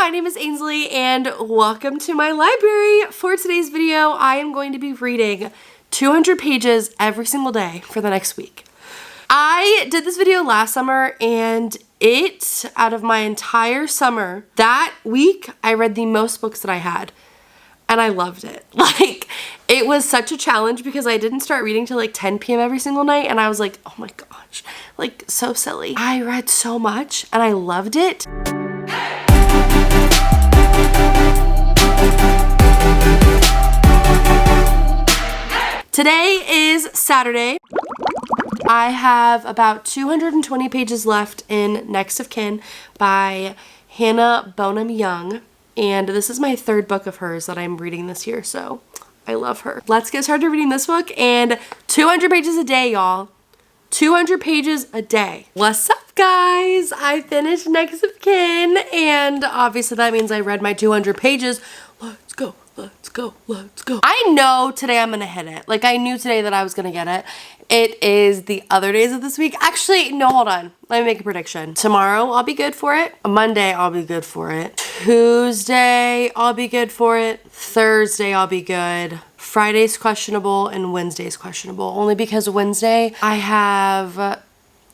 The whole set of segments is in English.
my name is Ainsley and welcome to my library. For today's video, I am going to be reading 200 pages every single day for the next week. I did this video last summer and out of my entire summer, that week, I read the most books that I had. And I loved it. Like, it was such a challenge because I didn't start reading till like 10 p.m. every single night. And I was like, oh my gosh, like so silly. I read so much and I loved it. Today is Saturday. I have about 220 pages left in Next of Kin by Hannah Bonam-Young. And this is my third book of hers that I'm reading this year, so I love her. Let's get started reading this book, and 200 pages a day, y'all. 200 pages a day. What's up, guys? I finished Next of Kin, and obviously that means I read my 200 pages. Let's go, let's go, let's go. I know today I'm gonna hit it. Like, I knew today that I was gonna get it. It is the other days of this week. Actually, no, hold on. Let me make a prediction. Tomorrow, I'll be good for it. Monday, I'll be good for it. Tuesday, I'll be good for it. Thursday, I'll be good. Friday's questionable and Wednesday's questionable. Only because Wednesday, I have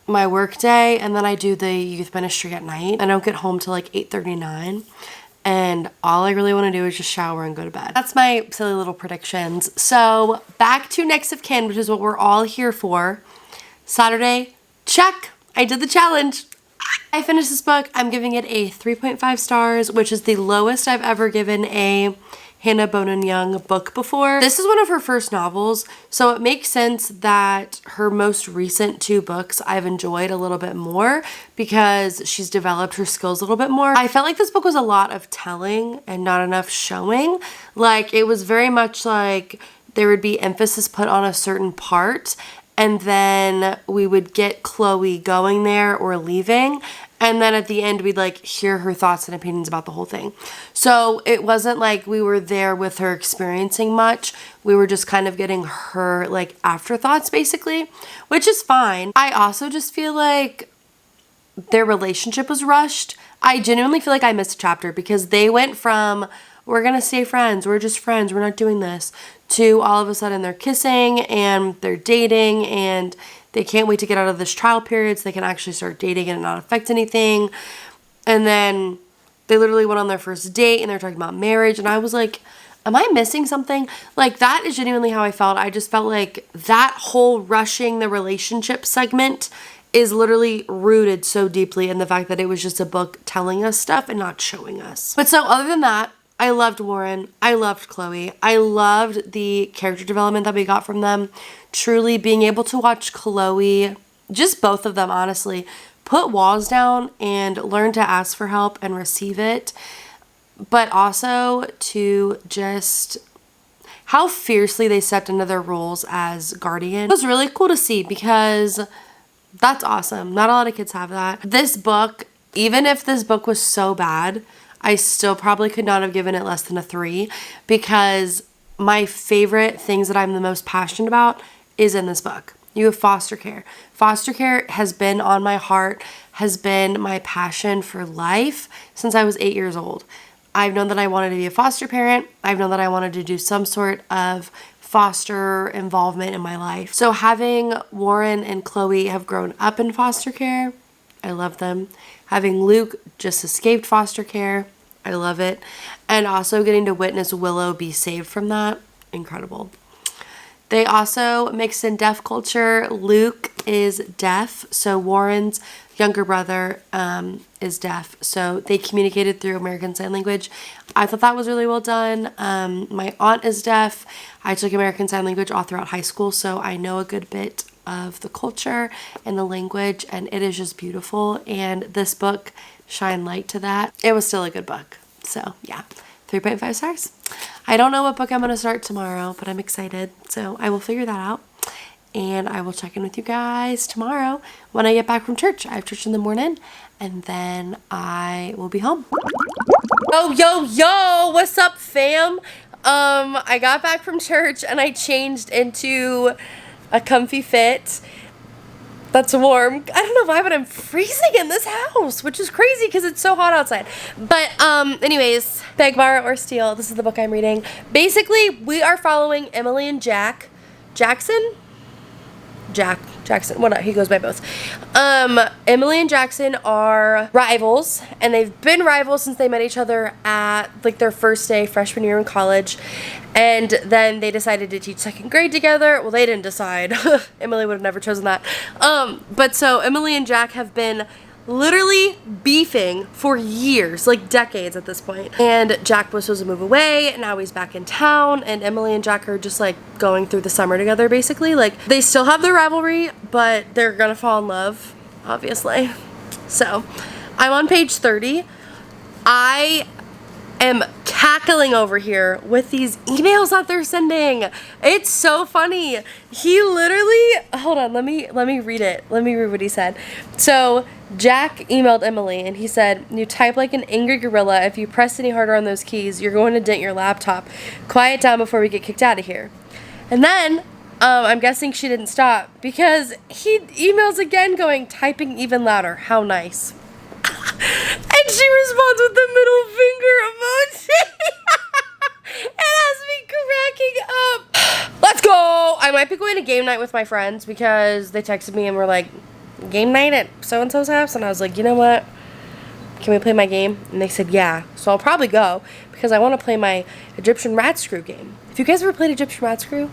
my work day and then I do the youth ministry at night. I don't get home till like 8:39. And all I really want to do is just shower and go to bed. That's my silly little predictions. So back to Next of Kin, which is what we're all here for. Saturday, check. I did the challenge. I finished this book. I'm giving it a 3.5 stars, which is the lowest I've ever given a Hannah Bonam-Young book before. This is one of her first novels, so it makes sense that her most recent two books I've enjoyed a little bit more because she's developed her skills a little bit more. I felt like this book was a lot of telling and not enough showing. Like, it was very much like there would be emphasis put on a certain part and then we would get Chloe going there or leaving. And then at the end, we'd like hear her thoughts and opinions about the whole thing. So it wasn't like we were there with her experiencing much. We were just kind of getting her like afterthoughts basically, which is fine. I also just feel like their relationship was rushed. I genuinely feel like I missed a chapter because they went from, we're gonna stay friends, we're just friends, we're not doing this, to all of a sudden they're kissing and they're dating and they can't wait to get out of this trial period so they can actually start dating and it not affect anything. And then they literally went on their first date and they're talking about marriage. And I was like, am I missing something? Like, that is genuinely how I felt. I just felt like that whole rushing the relationship segment is literally rooted so deeply in the fact that it was just a book telling us stuff and not showing us. But so other than that, I loved Warren. I loved Chloe. I loved the character development that we got from them. Truly being able to watch Chloe, just both of them honestly, put walls down and learn to ask for help and receive it. But also to just how fiercely they stepped into their roles as guardian. It was really cool to see because that's awesome. Not a lot of kids have that. This book, even if this book was so bad, I still probably could not have given it less than a 3 because my favorite things that I'm the most passionate about is in this book. You have foster care. Foster care has been on my heart, has been my passion for life since I was 8 years old. I've known that I wanted to be a foster parent. I've known that I wanted to do some sort of foster involvement in my life. So having Warren and Chloe have grown up in foster care, I love them. Having Luke just escaped foster care, I love it. And also getting to witness Willow be saved from that, incredible. They also mixed in deaf culture. Luke is deaf, so Warren's younger brother is deaf. So they communicated through American Sign Language. I thought that was really well done. My aunt is deaf. I took American Sign Language all throughout high school, so I know a good bit of the culture and the language, and it is just beautiful. And this book shined light to that. It was still a good book. So yeah, 3.5 stars. I don't know what book I'm going to start tomorrow, but I'm excited. So I will figure that out. And I will check in with you guys tomorrow when I get back from church. I have church in the morning and then I will be home. Yo, what's up, fam? I got back from church and I changed into a comfy fit. That's warm. I don't know why, but I'm freezing in this house, which is crazy because it's so hot outside. But anyways, Beg, Borrow, or Steal. This is the book I'm reading. Basically, we are following Emily and Jackson, whatever, he goes by both. Emily and Jackson are rivals, and they've been rivals since they met each other at like their first day freshman year in college, and then they decided to teach second grade together. Well, they didn't decide. Emily would have never chosen that. But so Emily and Jack have been literally beefing for years, like decades at this point. And Jack was supposed to move away, and now he's back in town, and Emily and Jack are just like going through the summer together basically. Like they still have their rivalry, but they're gonna fall in love, obviously. So I'm on page 30. I am cackling over here with these emails that they're sending. It's so funny. He literally, hold on, let me read it. Let me read what he said. So Jack emailed Emily and he said, "You type like an angry gorilla. If you press any harder on those keys, you're going to dent your laptop. Quiet down before we get kicked out of here." And then I'm guessing she didn't stop because he emails again going, "Typing even louder. How nice." And she responds with the middle finger emoji. It has me cracking up. Let's go. I might be going to game night with my friends because they texted me and were like, "Game night at so-and-so's house?" And I was like, you know what? Can we play my game? And they said, yeah. So I'll probably go because I want to play my Egyptian rat screw game. If you guys ever played Egyptian rat screw,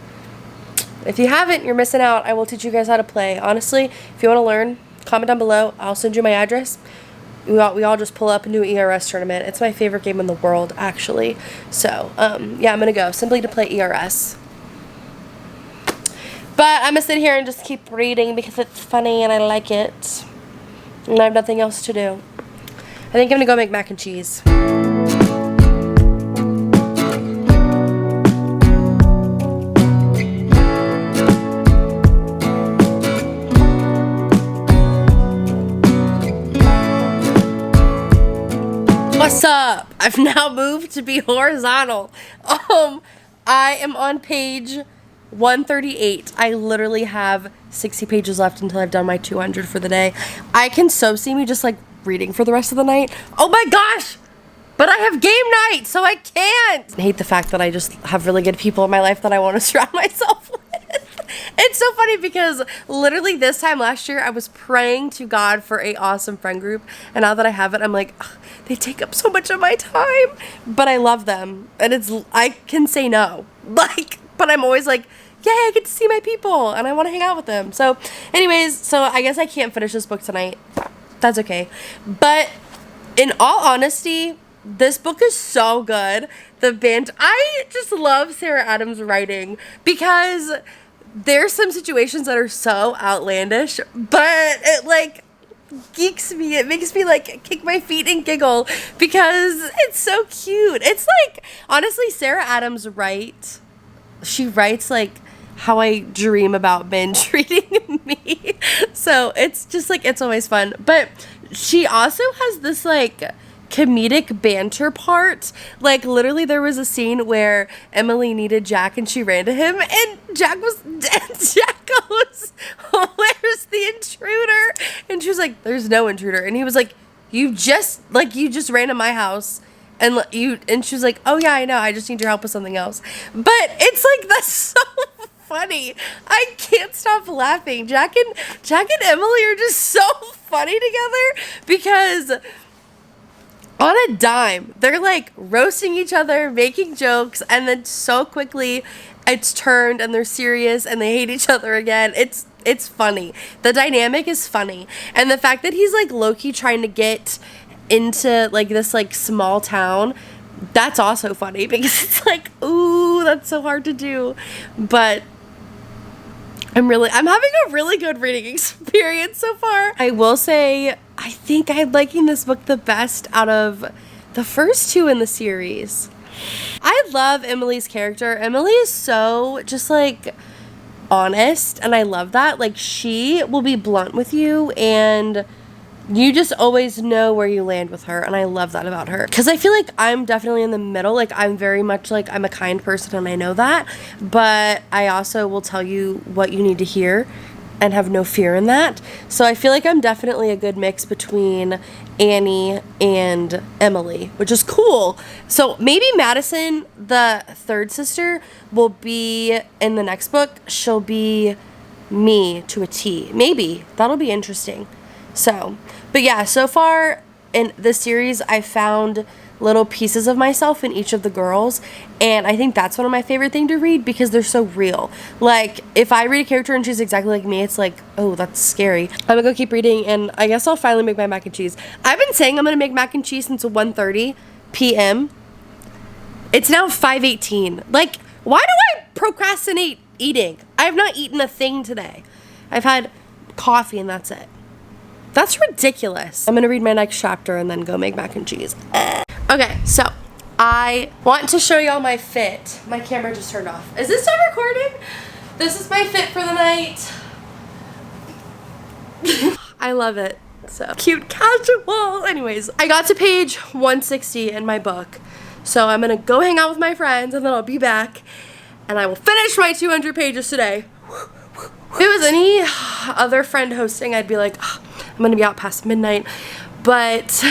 if you haven't, you're missing out. I will teach you guys how to play. Honestly, if you want to learn, comment down below. I'll send you my address. We all just pull up and do an ERS tournament. It's my favorite game in the world, actually. So, yeah, I'm going to go simply to play ERS. But I'm going to sit here and just keep reading because it's funny and I like it. And I have nothing else to do. I think I'm going to go make mac and cheese. What's up? I've now moved to be horizontal. I am on page 138. I literally have 60 pages left until I've done my 200 for the day. I can so see me just like reading for the rest of the night. Oh my gosh! But I have game night, so I can't! I hate the fact that I just have really good people in my life that I want to surround myself with. It's so funny because literally this time last year I was praying to God for an awesome friend group, and now that I have it, I'm like, they take up so much of my time, but I love them, and I can say no. Like, but I'm always like, yay, I get to see my people, and I want to hang out with them. So anyways, so I guess I can't finish this book tonight. That's okay. But in all honesty, this book is so good. I just love Sarah Adams' writing because there's some situations that are so outlandish, but it like geeks me. It makes me like kick my feet and giggle because it's so cute. It's like, honestly, Sarah Adams she writes like how I dream about men treating me. So it's just like, it's always fun. But she also has this like comedic banter part. Like literally there was a scene where Emily needed Jack and she ran to him and Jack goes, "Where's the intruder?" And she was like, "There's no intruder." And he was like, you just ran to my house and she was like, "Oh yeah, I know, I just need your help with something else." But it's like, that's so funny. I can't stop laughing. Jack and Emily are just so funny together because on a dime, they're like roasting each other, making jokes, and then so quickly it's turned and they're serious and they hate each other again. It's funny. The dynamic is funny. And the fact that he's like low-key trying to get into like this like small town, that's also funny because it's like, ooh, that's so hard to do. But I'm having a really good reading experience so far. I will say, I think I'm liking this book the best out of the first two in the series. I love Emily's character. Emily is so just like honest, and I love that. Like, she will be blunt with you and you just always know where you land with her, and I love that about her. Because I feel like I'm definitely in the middle. Like, I'm very much like, I'm a kind person and I know that, but I also will tell you what you need to hear and have no fear in that. So I feel like I'm definitely a good mix between Annie and Emily, which is cool. So maybe Madison, the third sister, will be in the next book. She'll be me to a T. Maybe. That'll be interesting. So, but yeah, so far in this series, I found little pieces of myself in each of the girls, and I think that's one of my favorite things to read because they're so real. Like, if I read a character and she's exactly like me, it's like, oh, that's scary. I'm gonna go keep reading, and I guess I'll finally make my mac and cheese. I've been saying I'm gonna make mac and cheese since 1:30 p.m. It's now 5:18. Like, why do I procrastinate eating? I have not eaten a thing today. I've had coffee and that's it. That's ridiculous. I'm gonna read my next chapter and then go make mac and cheese. Okay, so I want to show y'all my fit. My camera just turned off. Is this still recording? This is my fit for the night. I love it. So cute, casual. Anyways, I got to page 160 in my book. So I'm gonna go hang out with my friends and then I'll be back and I will finish my 200 pages today. If it was any other friend hosting, I'd be like, oh, I'm gonna be out past midnight. But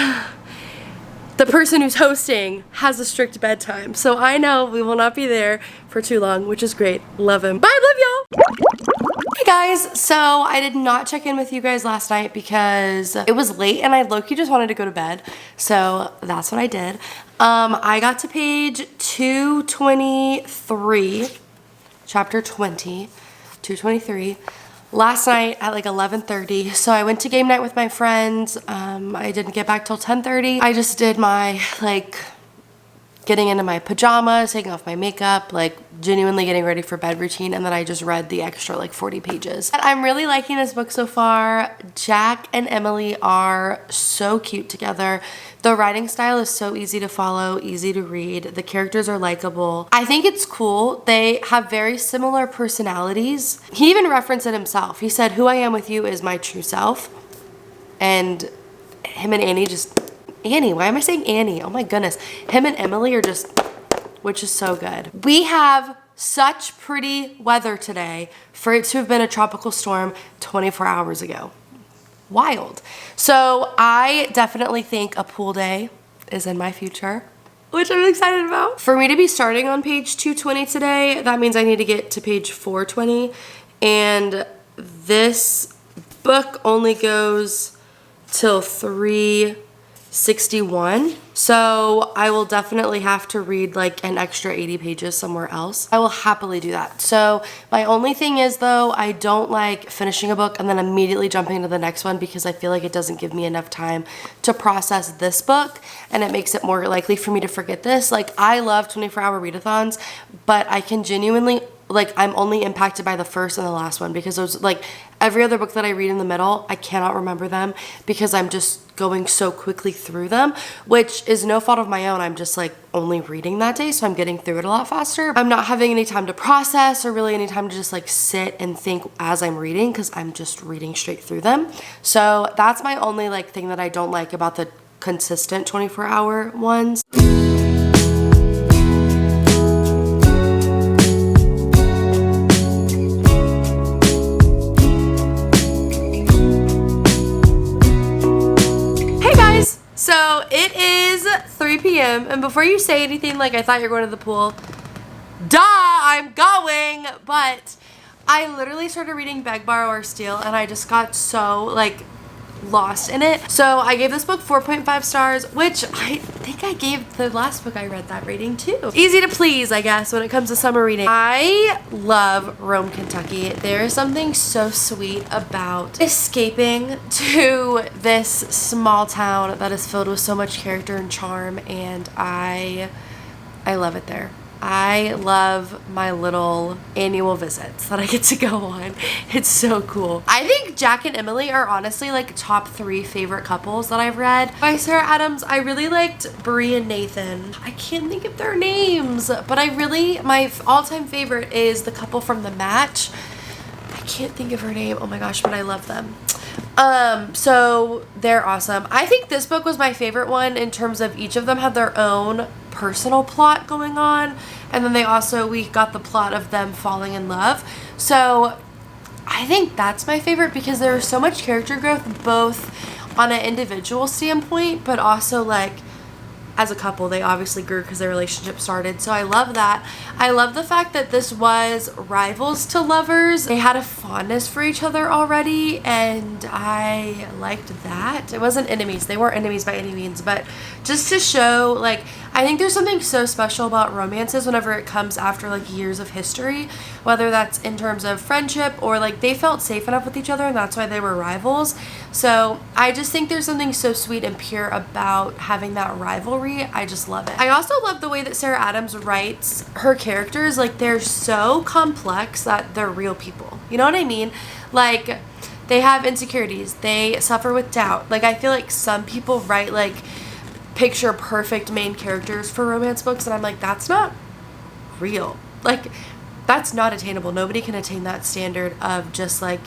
the person who's hosting has a strict bedtime, so I know we will not be there for too long, which is great. Love him. Bye, love y'all. Hey guys, so I did not check in with you guys last night because it was late and I low-key just wanted to go to bed, so that's what I did. I got to page 223, chapter 20, 223. Last night at like 11:30, so I went to game night with my friends. I didn't get back till 10:30. I just did my like getting into my pajamas, taking off my makeup, like genuinely getting ready for bed routine, and then I just read the extra like 40 pages. I'm really liking this book so far. Jack and Emily are so cute together. The writing style is so easy to follow, easy to read. The characters are likable. I think it's cool. They have very similar personalities. He even referenced it himself. He said, "Who I am with you is my true self." And him and Annie just... Annie, why am I saying Annie? Oh my goodness. Him and Emily are just... which is so good. We have such pretty weather today for it to have been a tropical storm 24 hours ago. Wild. So I definitely think a pool day is in my future, which I'm excited about. For me to be starting on page 220 today, that means I need to get to page 420, and this book only goes till 361, so I will definitely have to read like an extra 80 pages somewhere else. I will happily do that. So my only thing is though, I don't like finishing a book and then immediately jumping into the next one because I feel like it doesn't give me enough time to process this book, and it makes it more likely for me to forget this. Like, I love 24-hour readathons, but I can genuinely, like, I'm only impacted by the first and the last one because those, like, every other book that I read in the middle, I cannot remember them because I'm just going so quickly through them, which is no fault of my own. I'm just like only reading that day, so I'm getting through it a lot faster. I'm not having any time to process or really any time to just like sit and think as I'm reading because I'm just reading straight through them. So that's my only like thing that I don't like about the consistent 24-hour ones. So it is 3 p.m. and before you say anything like I thought you were going to the pool, duh, I'm going, but I literally started reading Beg, Borrow, or Steal and I just got so like lost in it. So I gave this book 4.5 stars, which I think I gave the last book I read that rating too. Easy to please, I guess, when it comes to summer reading. I love Rome, Kentucky. There is something so sweet about escaping to this small town that is filled with so much character and charm, and I love it there. I love my little annual visits that I get to go on. It's so cool. I think Jack and Emily are honestly like top 3 favorite couples that I've read by Sarah Adams. I really liked Bree and Nathan. I can't think of their names, but my all-time favorite is the couple from The Match. I can't think of her name. Oh my gosh, but I love them. So they're awesome. I think this book was my favorite one in terms of each of them had their own personal plot going on, and then we got the plot of them falling in love. So I think that's my favorite because there was so much character growth, both on an individual standpoint, but also like as a couple. They obviously grew because their relationship started. So I love that. I love the fact that this was rivals to lovers. They had a fondness for each other already, and I liked that. It wasn't enemies. They weren't enemies by any means, but just to show, like, I think there's something so special about romances whenever it comes after like years of history, whether that's in terms of friendship or like they felt safe enough with each other and that's why they were rivals. So I just think there's something so sweet and pure about having that rivalry. I just love it. I also love the way that Sarah Adams writes her characters. Like, they're so complex that they're real people. You know what I mean? Like, they have insecurities. They suffer with doubt. Like, I feel like some people write like picture perfect main characters for romance books, and I'm like, that's not real. Like, that's not attainable. Nobody can attain that standard of just like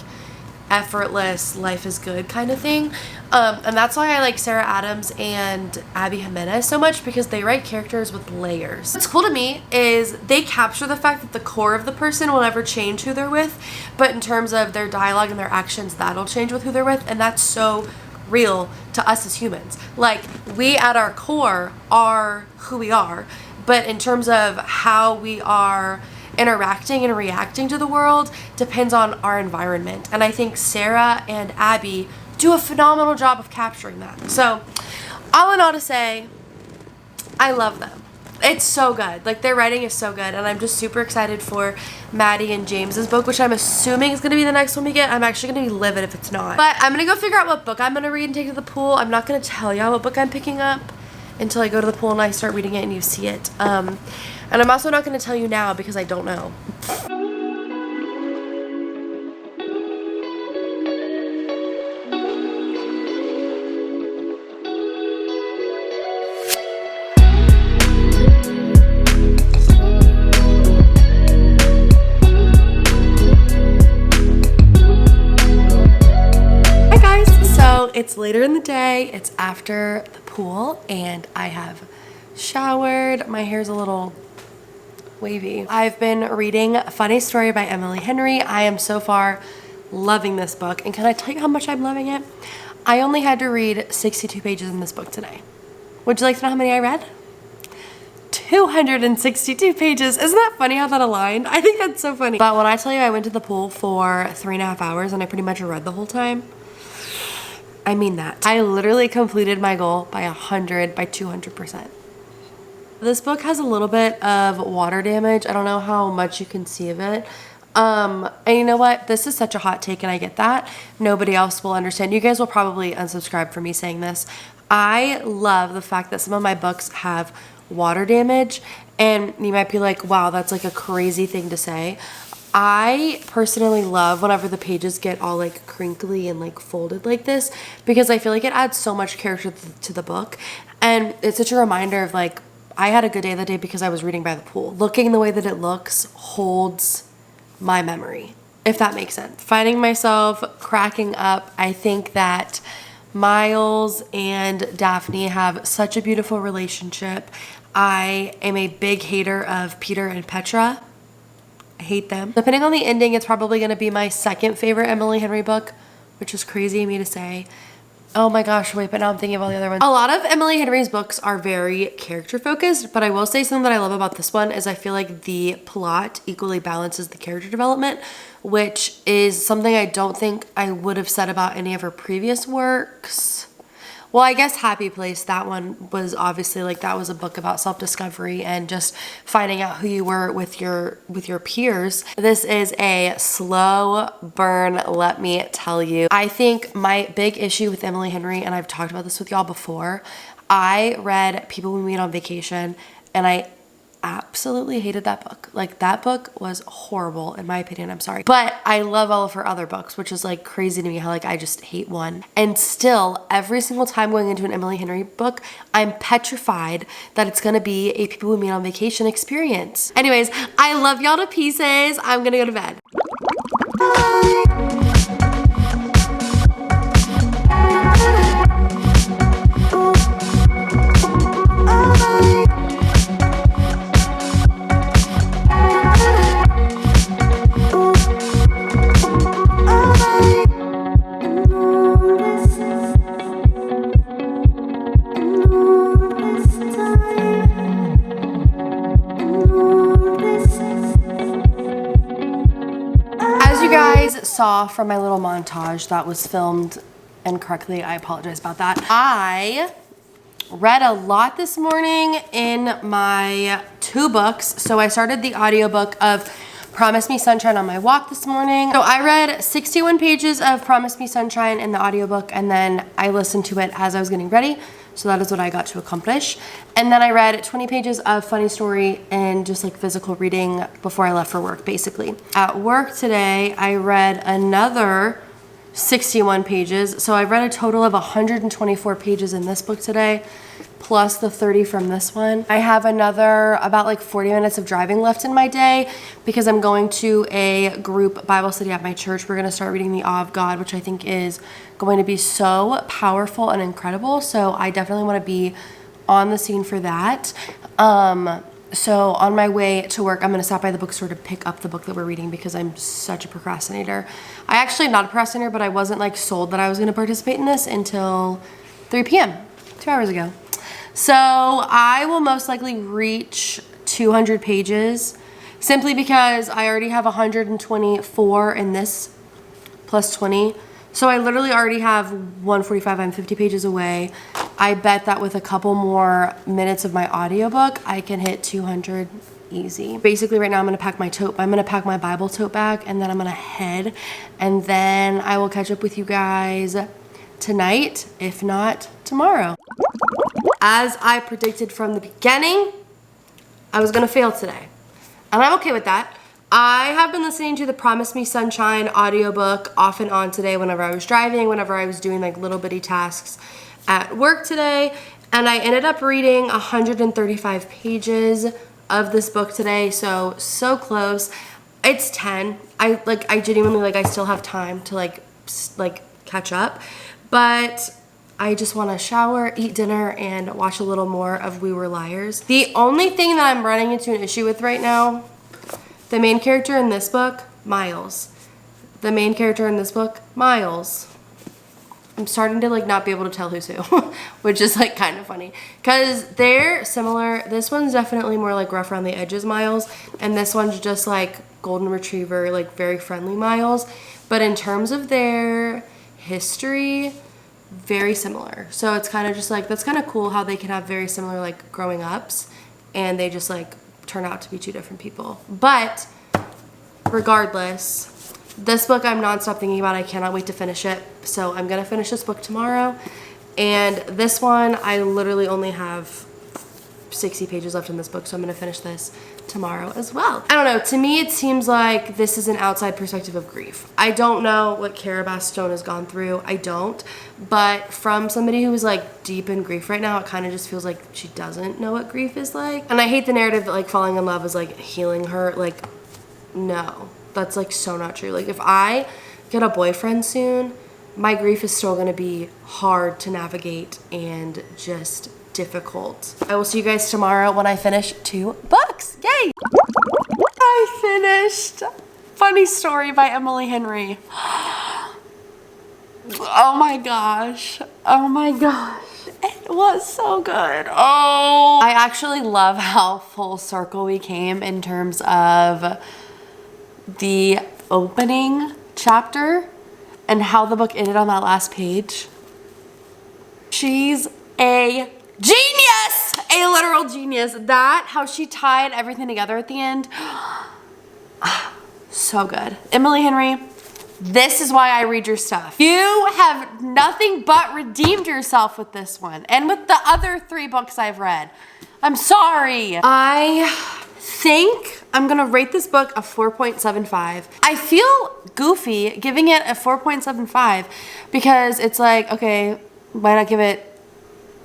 effortless, life is good kind of thing. And that's why I like Sarah Adams and Abby Jimenez so much, because they write characters with layers. What's cool to me is they capture the fact that the core of the person will never change who they're with, but in terms of their dialogue and their actions, that'll change with who they're with, and that's so real to us as humans. Like, we at our core are who we are, but in terms of how we are interacting and reacting to the world depends on our environment. And I think Sarah and Abby do a phenomenal job of capturing that. So all in all to say, I love them. It's so good. Like, their writing is so good, and I'm just super excited for Maddie and James's book, which I'm assuming is going to be the next one we get. I'm actually going to be livid if it's not. But I'm going to go figure out what book I'm going to read and take to the pool. I'm not going to tell y'all what book I'm picking up until I go to the pool and I start reading it and you see it. And I'm also not going to tell you now because I don't know. It's later in the day, it's after the pool, and I have showered. My hair's a little wavy. I've been reading A Funny Story by Emily Henry. I am so far loving this book, and can I tell you how much I'm loving it? I only had to read 62 pages in this book today. Would you like to know how many I read? 262 pages. Isn't that funny how that aligned? I think that's so funny. But when I tell you I went to the pool for 3.5 hours and I pretty much read the whole time, I mean that. I literally completed my goal by 200%. This book has a little bit of water damage. I don't know how much you can see of it. And you know what? This is such a hot take, and I get that. Nobody else will understand. You guys will probably unsubscribe for me saying this. I love the fact that some of my books have water damage, and you might be like, wow, that's like a crazy thing to say. I personally love whenever the pages get all like crinkly and like folded like this, because I feel like it adds so much character to the book, and it's such a reminder of like, I had a good day that day because I was reading by the pool. Looking the way that it looks holds my memory, if that makes sense. Finding myself cracking up. I think that Miles and Daphne have such a beautiful relationship. I am a big hater of Peter and Petra. I hate them. Depending on the ending, it's probably going to be my second favorite Emily Henry book, which is crazy of me to say. Oh my gosh, wait, but now I'm thinking of all the other ones. A lot of Emily Henry's books are very character focused, but I will say something that I love about this one is I feel like the plot equally balances the character development, which is something I don't think I would have said about any of her previous works. Well, I guess Happy Place, that one was obviously like, that was a book about self-discovery and just finding out who you were with your peers. This is a slow burn, let me tell you. I think my big issue with Emily Henry, and I've talked about this with y'all before, I read People We Meet on Vacation, and I absolutely hated that book. Like, that book was horrible in my opinion. I'm sorry, but I love all of her other books, which is like crazy to me how like I just hate one. And still, every single time going into an Emily Henry book, I'm petrified that it's gonna be a People We Meet on Vacation experience. Anyways, I love y'all to pieces. I'm gonna go to bed. saw from my little montage that was filmed incorrectly, I apologize about that. I read a lot this morning in my 2 books. So I started the audiobook of Promise Me Sunshine on my walk this morning. So I read 61 pages of Promise Me Sunshine in the audiobook, and then I listened to it as I was getting ready. So that is what I got to accomplish. And then I read 20 pages of funny story and just like physical reading before I left for work, basically. At work today, I read another 61 pages. So I read a total of 124 pages in this book today, plus the 30 from this one. I have another about like 40 minutes of driving left in my day because I'm going to a group Bible study at my church. We're gonna start reading the Awe of God, which I think is going to be so powerful and incredible. So I definitely wanna be on the scene for that. So on my way to work, I'm gonna stop by the bookstore to pick up the book that we're reading because I'm such a procrastinator. I actually am not a procrastinator, but I wasn't like sold that I was gonna participate in this until 3 p.m., 2 hours ago. So I will most likely reach 200 pages simply because I already have 124 in this plus 20. So I literally already have 145. I'm 50 pages away. I bet that with a couple more minutes of my audiobook, I can hit 200 easy. Basically right now I'm gonna pack my Bible tote bag, and then I'm gonna head, and then I will catch up with you guys tonight, if not tomorrow. As I predicted from the beginning, I was gonna fail today, and I'm okay with that. I have been listening to the Promise Me Sunshine audiobook off and on today whenever I was driving, whenever I was doing like little bitty tasks at work today, and I ended up reading 135 pages of this book today, so close. It's 10. I genuinely I still have time to like catch up, but I just want to shower, eat dinner, and watch a little more of We Were Liars. The only thing that I'm running into an issue with right now, the main character in this book, Miles. The main character in this book, Miles. I'm starting to like not be able to tell who's who, which is like kind of funny because they're similar. This one's definitely more like rough around the edges Miles, and this one's just like golden retriever, like very friendly Miles. But in terms of their history, very similar. So it's kind of just like, that's kind of cool how they can have very similar like growing ups and they just like turn out to be 2 different people. But regardless, this book I'm nonstop thinking about. I cannot wait to finish it. So I'm gonna finish this book tomorrow. And this one, I literally only have 60 pages left in this book, so I'm gonna finish this tomorrow as well. I don't know, to me it seems like this is an outside perspective of grief. I don't know what Carabas Stone has gone through, I don't, but from somebody who is like deep in grief right now, it kind of just feels like she doesn't know what grief is like. And I hate the narrative that like falling in love is like healing her. Like, no, that's like so not true. Like if I get a boyfriend soon, my grief is still gonna be hard to navigate and just difficult. I will see you guys tomorrow when I finish 2 books. Yay! I finished Funny Story by Emily Henry. Oh my gosh. Oh my gosh. It was so good. Oh. I actually love how full circle we came in terms of the opening chapter and how the book ended on that last page. She's a genius! A literal genius. That, how she tied everything together at the end. So good. Emily Henry, this is why I read your stuff. You have nothing but redeemed yourself with this one and with the other 3 books I've read. I'm sorry. I think I'm gonna rate this book a 4.75. I feel goofy giving it a 4.75 because it's like, okay, why not give it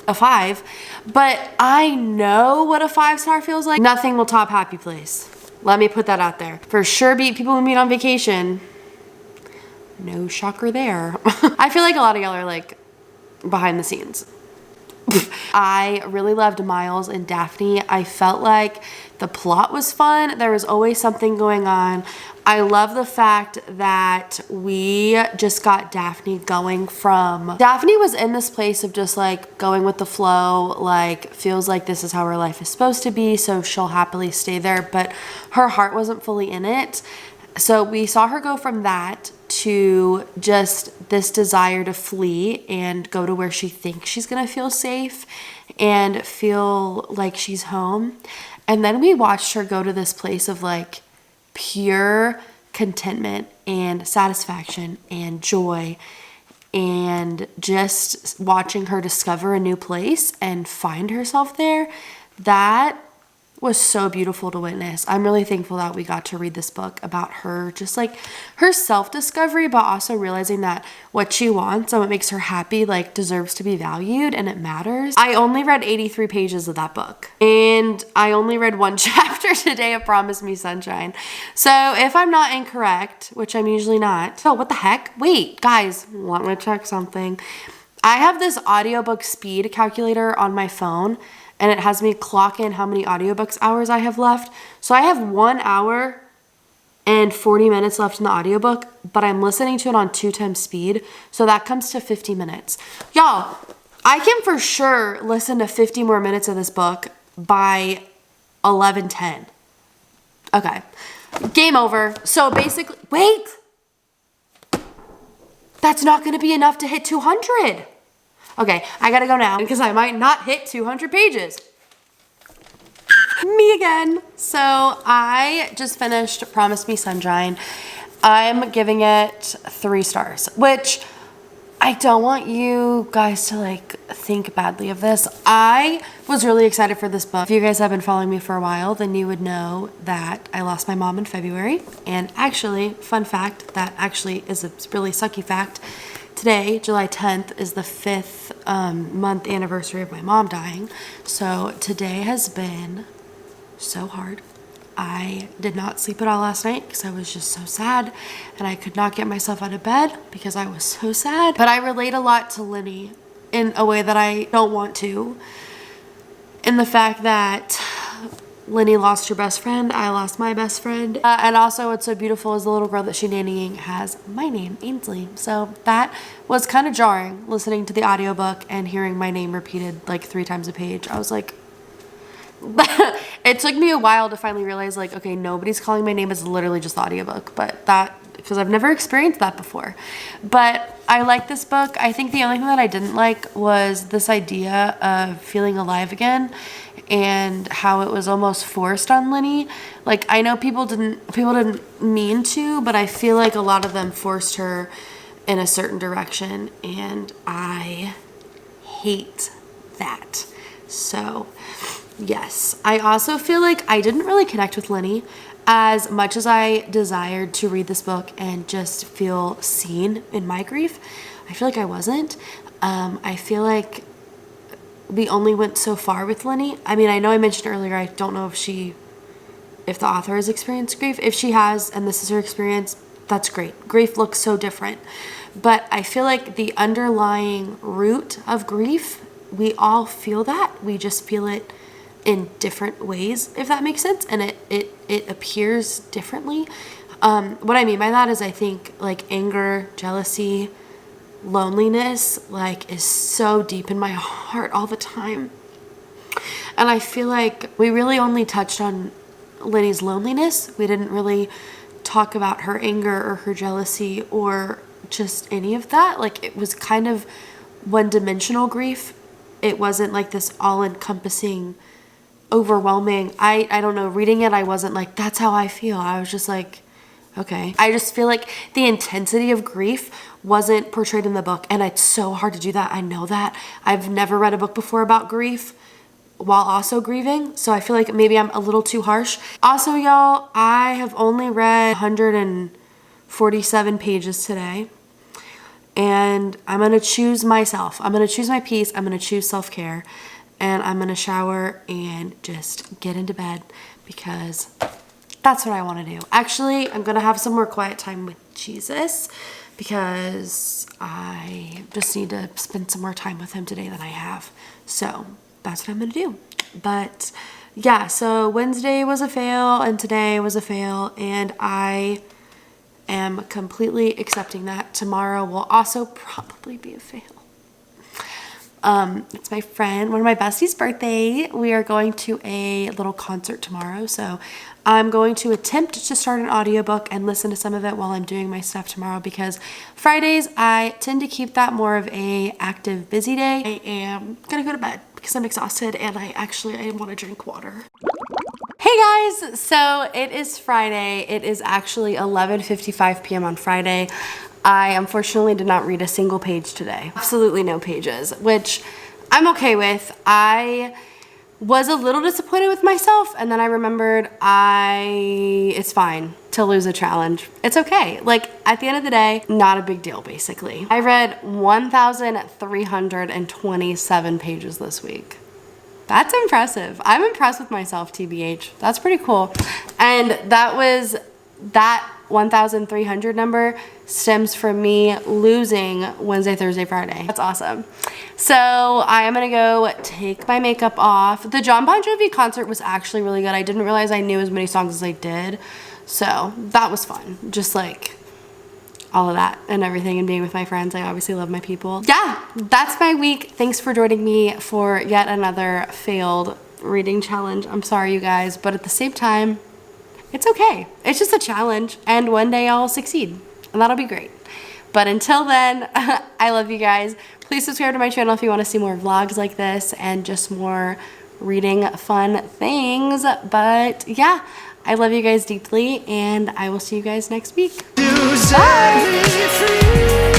a 5? But I know what a 5-star feels like. Nothing will top Happy Place. Let me put that out there. For sure beat People We Meet on Vacation. No shocker there. I feel like a lot of y'all are like behind the scenes. I really loved Miles and Daphne. I felt like the plot was fun. There was always something going on. I love the fact that we just got Daphne going from... Daphne was in this place of just like going with the flow, like feels like this is how her life is supposed to be, so she'll happily stay there, but her heart wasn't fully in it. So we saw her go from that to just this desire to flee and go to where she thinks she's gonna feel safe and feel like she's home. And then we watched her go to this place of like pure contentment and satisfaction and joy, and just watching her discover a new place and find herself there. That was so beautiful to witness. I'm really thankful that we got to read this book about her, just like her self-discovery, but also realizing that what she wants and what makes her happy like deserves to be valued and it matters. I only read 83 pages of that book, and I only read one chapter today of Promise Me Sunshine. So if I'm not incorrect, which I'm usually not. Oh, what the heck? Wait, guys, let me check something. I have this audiobook speed calculator on my phone, and it has me clock in how many audiobooks hours I have left. So I have 1 hour and 40 minutes left in the audiobook, but I'm listening to it on 2 times speed. So that comes to 50 minutes. Y'all, I can for sure listen to 50 more minutes of this book by 11:10. Okay, game over. So basically, wait, that's not gonna be enough to hit 200. Okay, I gotta go now because I might not hit 200 pages. Me again. So I just finished Promise Me Sunshine. I'm giving it 3 stars, which I don't want you guys to like think badly of this. I was really excited for this book. If you guys have been following me for a while, then you would know that I lost my mom in February. And actually, fun fact, that actually is a really sucky fact. Today, July 10th, is the 5th month anniversary of my mom dying. So today has been so hard. I did not sleep at all last night because I was just so sad, and I could not get myself out of bed because I was so sad. But I relate a lot to Lenny in a way that I don't want to. In the fact that Lenny lost her best friend, I lost my best friend. And also what's so beautiful is the little girl that she's nannying has my name, Ainsley. So that was kind of jarring, listening to the audiobook and hearing my name repeated like 3 times a page. I was like, it took me a while to finally realize like, okay, nobody's calling my name, it's literally just the audiobook. But that, because I've never experienced that before. But I like this book. I think the only thing that I didn't like was this idea of feeling alive again, and how it was almost forced on Lenny. Like, I know people didn't mean to, but I feel like a lot of them forced her in a certain direction, and I hate that. So yes, I also feel like I didn't really connect with Lenny as much as I desired to read this book and just feel seen in my grief. I feel like I wasn't. I feel like we only went so far with Lenny. I mean, I know I mentioned earlier, I don't know if the author has experienced grief. If she has, and this is her experience, that's great. Grief looks so different. But I feel like the underlying root of grief, we all feel that. We just feel it in different ways, if that makes sense. And it appears differently. What I mean by that is I think like anger, jealousy, loneliness like is so deep in my heart all the time. And I feel like we really only touched on Lenny's loneliness. We didn't really talk about her anger or her jealousy or just any of that. Like, it was kind of one-dimensional grief. It wasn't like this all-encompassing, overwhelming. I don't know, reading it, I wasn't like, that's how I feel. I was just like, okay. I just feel like the intensity of grief wasn't portrayed in the book, and it's so hard to do that. I know that. I've never read a book before about grief while also grieving, so I feel like maybe I'm a little too harsh. Also, y'all, I have only read 147 pages today, and I'm gonna choose myself. I'm gonna choose my peace. I'm gonna choose self-care, and I'm gonna shower and just get into bed because that's what I want to do. Actually, I'm gonna have some more quiet time with Jesus because I just need to spend some more time with him today than I have. So that's what I'm gonna do. But yeah, so Wednesday was a fail and today was a fail, and I am completely accepting that. Tomorrow will also probably be a fail. It's my friend, one of my besties' birthday. We are going to a little concert tomorrow, so I'm going to attempt to start an audiobook and listen to some of it while I'm doing my stuff tomorrow, because Fridays I tend to keep that more of a active, busy day. I am gonna go to bed because I'm exhausted, and I want to drink water. Hey guys, so it is Friday. It is actually 11:55 p.m. on Friday. I unfortunately did not read a single page today. Absolutely no pages, which I'm okay with. I was a little disappointed with myself, and then I remembered it's fine to lose a challenge. It's okay. Like, at the end of the day, not a big deal, basically. I read 1,327 pages this week. That's impressive. I'm impressed with myself, TBH. That's pretty cool. And that 1,300 number stems from me losing Wednesday, Thursday, Friday. That's awesome. So I am gonna go take my makeup off. The John Bon Jovi concert was actually really good. I didn't realize I knew as many songs as I did. So that was fun. Just like all of that and everything, and being with my friends. I obviously love my people. Yeah, that's my week. Thanks for joining me for yet another failed reading challenge. I'm sorry, you guys, but at the same time, it's okay. It's just a challenge, and one day I'll succeed, and that'll be great. But until then, I love you guys. Please subscribe to my channel if you want to see more vlogs like this and just more reading fun things. But yeah, I love you guys deeply, and I will see you guys next week. Bye!